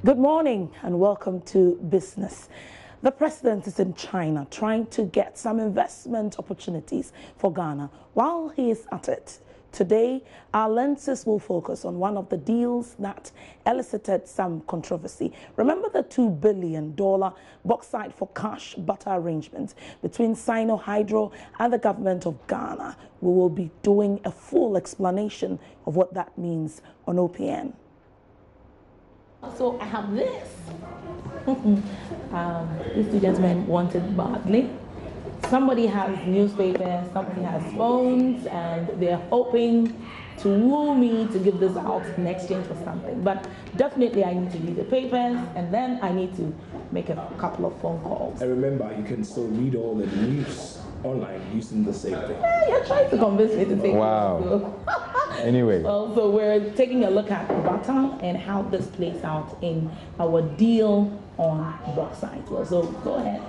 Good morning and welcome to Business. The president is in China trying to get some investment opportunities for Ghana. While he is at it, today our lenses will focus on one of the deals that elicited some controversy. Remember the $2 billion bauxite for cash butter arrangement between Sino Hydro and the government of Ghana. We will be doing a full explanation of what that means on OPN. So I have this. These two gentlemen wanted badly. Somebody has newspapers, somebody has phones, and they're hoping to woo me to give this out in exchange for something. But definitely I need to read the papers, and then I need to make a couple of phone calls. And remember, you can still read all the news online using the same thing. Yeah, you're trying to convince me to take Wow. Anyway. Well, so we're taking a look at butter and how this plays out in our deal on bauxite. Well, so go ahead.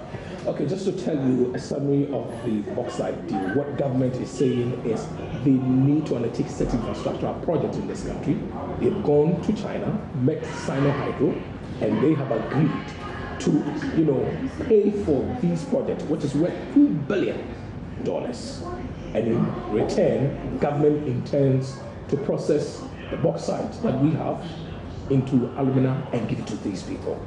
Okay, just to tell you a summary of the bauxite deal, what government is saying is they need to undertake certain infrastructural projects in this country. They've gone to China, met Sino Hydro, and they have agreed to, pay for these projects, which is worth $2 billion. And in return, government intends to process the bauxite that we have into alumina and give it to these people.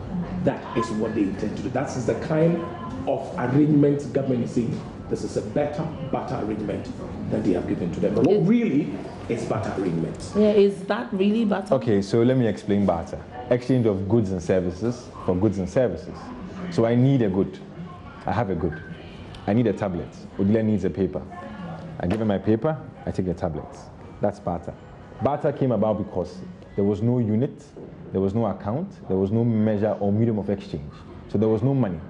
That is what they intend to do. That is the kind of arrangement government is saying. This is a better arrangement that they have given to them. But what really is barter arrangement? Yeah, is that really barter? Okay, so let me explain barter. Exchange of goods and services for goods and services. So I need a good. I have a good. I need a tablet. Odile needs a paper. I give him my paper, I take the tablets. That's barter. Barter came about because there was no unit, there was no account, there was no measure or medium of exchange. So there was no money.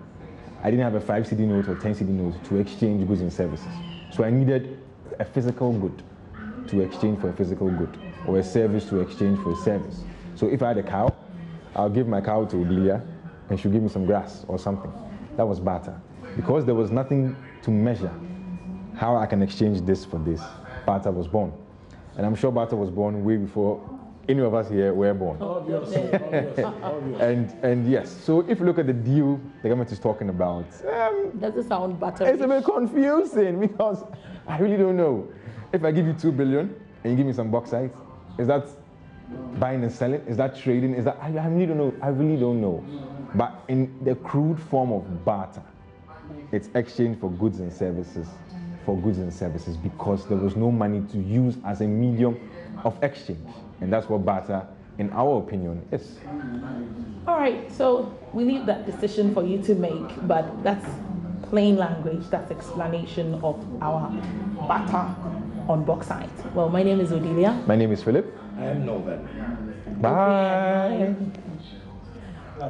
I didn't have a 5 CD note or 10 CD note to exchange goods and services. So I needed a physical good to exchange for a physical good, or a service to exchange for a service. So if I had a cow, I'll give my cow to Odelia and she'll give me some grass or something. That was barter. Because there was nothing to measure how I can exchange this for this, barter was born. And I'm sure barter was born way before any of us here were born. Obviously. And yes, so if you look at the deal the government is talking about, does it sound barter? It's a bit confusing because I really don't know. If I give you $2 billion and you give me some bauxite, is that buying and selling? Is that trading? Is that I really don't know. I really don't know. But in the crude form of barter, it's exchange for goods and services. Because there was no money to use as a medium of exchange. And that's what barter, in our opinion, is. All right, so we leave that decision for you to make, but that's plain language, that's explanation of our barter on bauxite. Well, my name is Odelia. My name is Philip. I am Norman. Bye.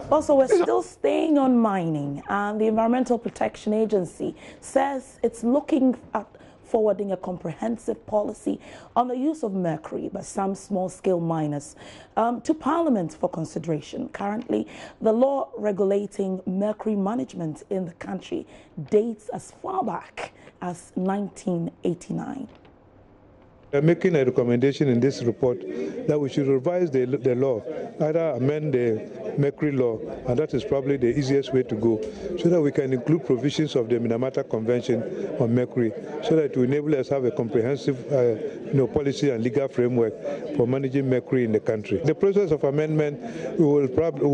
Also, we're still staying on mining, and the Environmental Protection Agency says it's looking at forwarding a comprehensive policy on the use of mercury by some small-scale miners to Parliament for consideration. Currently, the law regulating mercury management in the country dates as far back as 1989. They're making a recommendation in this report that we should revise the law, either amend the mercury law, and that is probably the easiest way to go, so that we can include provisions of the Minamata Convention on mercury, so that it will enable us to have a comprehensive policy and legal framework for managing mercury in the country. The process of amendment, we will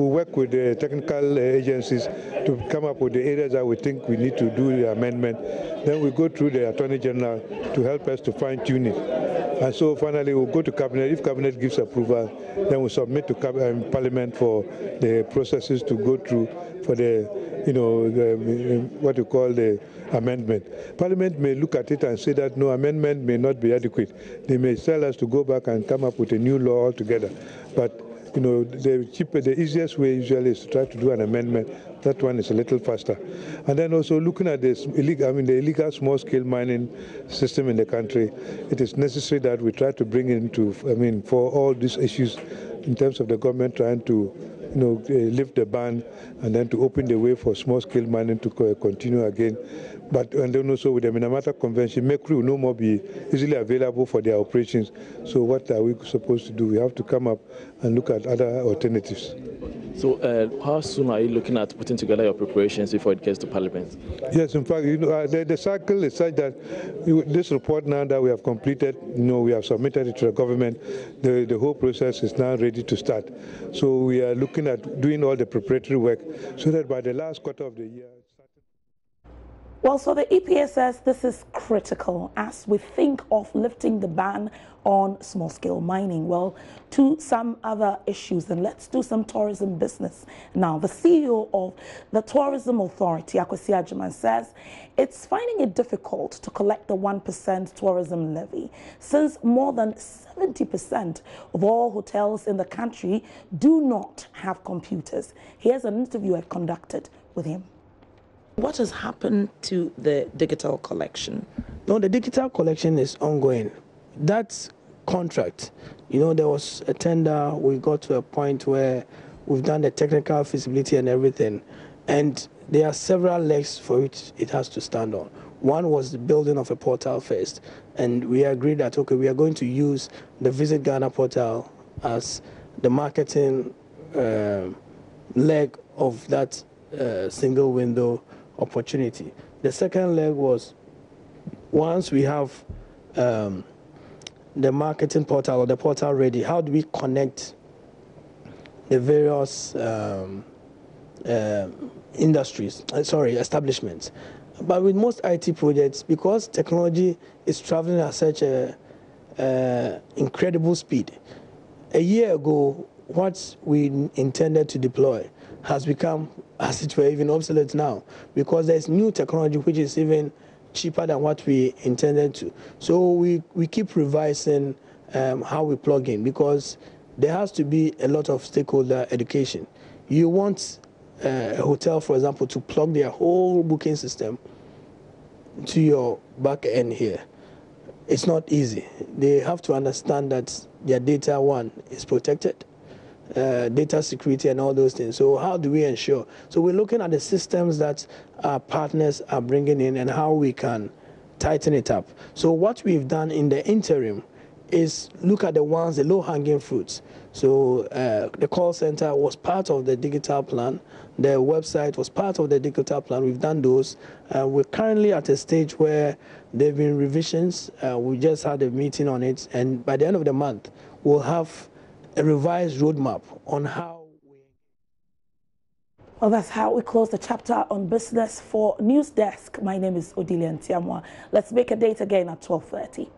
work with the technical agencies to come up with the areas that we think we need to do the amendment. Then we go through the Attorney General to help us to fine-tune it. And so finally we'll go to Cabinet. If Cabinet gives approval, then we'll submit to Parliament for the processes to go through for the, what you call the amendment. Parliament may look at it and say that no, amendment may not be adequate. They may tell us to go back and come up with a new law altogether. But the easiest way usually is to try to do an amendment. That one is a little faster. And then also looking at this the illegal small-scale mining system in the country, it is necessary that we try to bring into, for all these issues in terms of the government trying to, lift the ban and then to open the way for small-scale mining to continue again. And then also with the Minamata Convention, mercury will no more be easily available for their operations. So what are we supposed to do? We have to come up and look at other alternatives. So how soon are you looking at putting together your preparations before it gets to Parliament? Yes, in fact, the cycle is such that this report now that we have completed, we have submitted it to the government. The whole process is now ready to start. So we are looking at doing all the preparatory work so that by the last quarter of the year. Well, so the EPA says this is critical as we think of lifting the ban on small-scale mining. Well, to some other issues, and let's do some tourism business. Now, the CEO of the Tourism Authority, Akwasi Agyeman, says it's finding it difficult to collect the 1% tourism levy since more than 70% of all hotels in the country do not have computers. Here's an interview I conducted with him. What has happened to the digital collection? No, the digital collection is ongoing. That contract, there was a tender. We got to a point where we've done the technical feasibility and everything. And there are several legs for which it has to stand on. One was the building of a portal first. And we agreed that, okay, we are going to use the Visit Ghana portal as the marketing leg of that single window opportunity. The second leg was once we have the marketing portal or the portal ready, how do we connect the various establishments? But with most IT projects, because technology is traveling at such a incredible speed, a year ago, what we intended to deploy has become, as it were, even obsolete now, because there's new technology which is even cheaper than what we intended to. So we keep revising how we plug in, because there has to be a lot of stakeholder education. You want a hotel, for example, to plug their whole booking system to your back end here. It's not easy. They have to understand that their data, one, is protected. Data security and all those things. So how do we ensure? So we're looking at the systems that our partners are bringing in and how we can tighten it up. So what we've done in the interim is look at the low-hanging fruits. So the call center was part of the digital plan. The website was part of the digital plan. We've done those. We're currently at a stage where there have been revisions. We just had a meeting on it. And by the end of the month, we'll have a revised roadmap on how we... Well, that's how we close the chapter on business for News Desk. My name is Odilia Ntiamwa. Let's make a date again at 12:30.